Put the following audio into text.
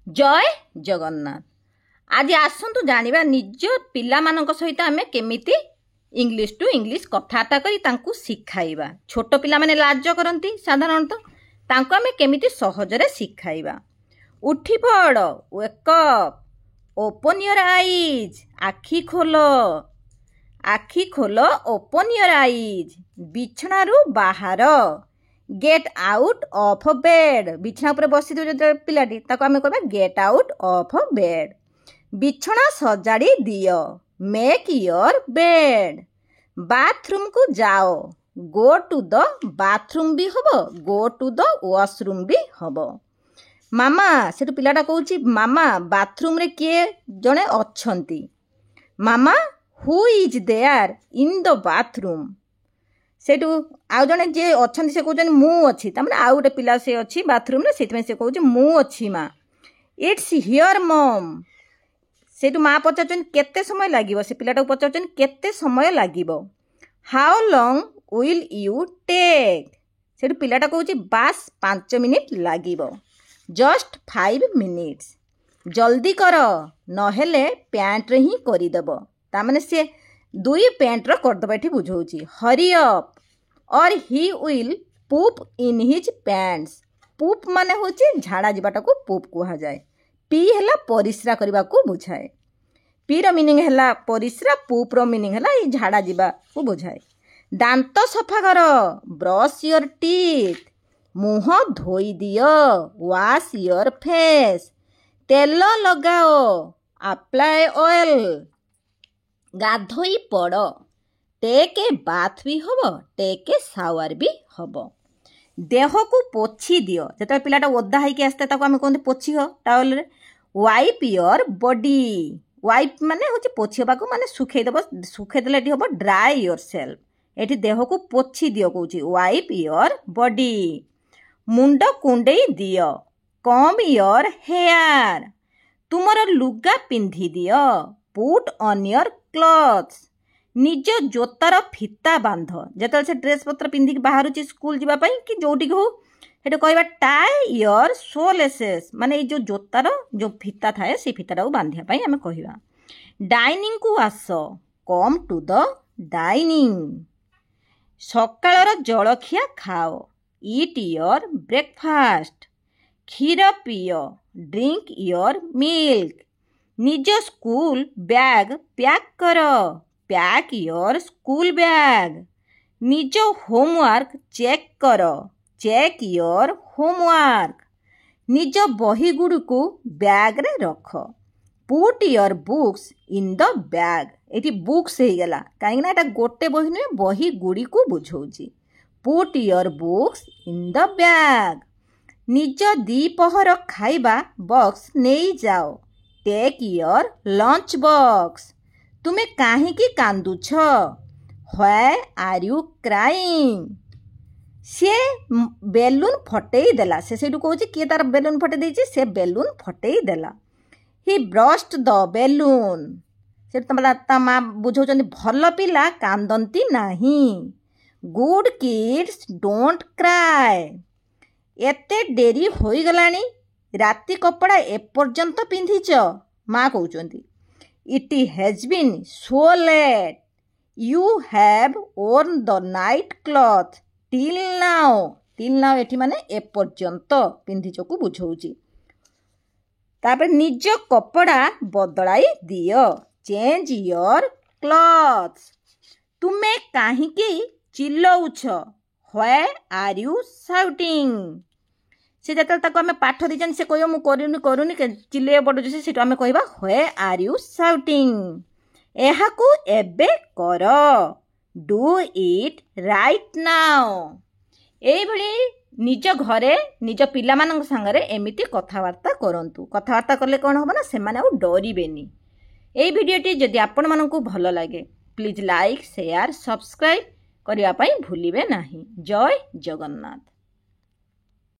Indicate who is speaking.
Speaker 1: जय जगन्नाथ। आज आसतु जानिबा निज पिलामानक सहित आमे केमिति इंग्लिश टू इंग्लिश कथाबार्ता करी तांकु शिखाइबा। छोट पिला माने लाज करंती साधारणतः, तांकु आमे केमिति सहजरे शिखाइबा। उठी पड़, wake up, open your eyes, आखि खोल, ओपन योर आईज, बिछणारू बाहर, गेट आउट ऑफ बेड, बिछना ऊपर बसी जो पिलाटी ताको आमे कहबा गेट आउट ऑफ बेड। बिछना सजाड़ी दियो, मेक योर बेड। बाथरूम को जाओ, गो टू द बाथरूम भी हबो, गो टू द वॉशरूम भी हबो। मामा सेठु पिलाटा कहूची मामा बाथरूम रे किए जने अछंती। मामा who is there in the bathroom. सेठु आउ जने जे अछंती से कहउछन मु अछि, त माने आउ गोटे पिला से अछि बाथरूम रे, सेति में से कहउची मु अछि मा। इट्स हियर मम। सेठु माँ पचारछन केते समय लागिबो, से पिलाटा पचारछन केते समय लागिबो। How long will you take. सेठु पिलाटा कहउची बास 5 मिनिट लागिबो। Just 5 minutes. जल्दी कर नहेले पैंट रे ही करिदेबो। ता माने से 2 पैंट रो करदेबा एठी बुझौची। Hurry up or he will poop in his pants. Poop माने होची झाड़ा जिबाटा को पूप कुहा जाए। पी हला परिश्रा करबा को बुझाए। पी रो मीनिंग हला परिश्रा, पूप रो मीनिंग हला ई झाड़ा जिबा को बुझाए। दांत सफा कर, ब्रश योर टीथ, मुह धोई दियो, वॉश योर फेस। तेल लगाओ, अप्लाई ऑयल। गाधोई पड़, टेक ए बाथ भी हबो, टेक ए शावर भी हबो। देह को पोछि दियो, जेता पिलाटा ओदा होइके आस्ते ताको आमे कोन पोछि हो टावल रे। Wipe your body. वाइप माने होची पोछिबा को माने सुखै देबो, सुखै देले एठी हबो ड्राई योरसेल्फ। एठी देह को पोछि दियो कहूची वाइप योर बॉडी। मुंड कुंडेई दियो, कम योर हेयर। तुमर लुगा पिंधि दियो, पुट ऑन योर क्लॉथ्स। निज जोतार फिता बांध। जेतल से ड्रेस पत्र पिंधिक बाहर स्कूल जीवा पई कि जोटी हो हेटे कहबा टाई योर शो लेसेस, माने जो जोतार जो फिता थाए से फिताटा को बांधिया पई हमें कहबा। डाइनिंग को आस, कम टू द डाइनिंग। सकाळर जलखिया खाओ, ईट योर ब्रेकफास्ट। क्षीर पियो, ड्रिंक योर मिल्क। निज स्कूल बैग पैक कर, पैक योर स्कूल बैग। निज होमवर्क चेक कर, चेक योर होमवर्क। निज बही गुड़ी को बैग रे रख, put your books in the bag. एटी बुक्स हे गला काहे ना एटा गोटे बही नुहे, बही गुड़ी को बुझौची। Put your books in the bag. निज दीपहर खाइबा बॉक्स नहीं जाओ, टेक योर लंच बॉक्स। तुमे काहे की कांदुछ, व्हाई आर यू क्राइंग। से बेलून फटेई देला, से सेठू कहूची किए तार बेलून फटे देइची, से बेलून फटेई देला। He brushed the balloon. से ता माँ बुझौचंदी भल पिला कांदंती नाही। Good kids don't cry. एते डेरी होई गलानी, राति कपड़ा एपर्यंत पिंधिच, माँ कहउचंदी। It has been so late, you have worn the night cloth till now. Till now एठी माने एपर्यंत पिंधिच को बुझौची। तापर निज कपड़ा बदलाई दियो, चेंज योर क्लॉथ्स। तुमे काहे की चिल्लौछ, व्हाई आर यू शाउटिंग। से जतल ताको आमे पाठ दिजन से कहयो मु करूनी चिल्ले पडुछ, से सेटो आमे कहबा व्हाई आर यू शाउटिंग। एहा को एबे कर, डू इट राइट नाउ। एई भली निज घरे निज पिला मानक संगरे एमिति कथावार्ता करंतु। कथावार्ता करले कोन होबो ना, सेमाने आ डरिबेनी। एई भिडियोटी जदि आपण मानकु भल लागे प्लीज लाइक शेयर सब्सक्राइब करिया पई भूलिबे नाही। जय जगन्नाथ।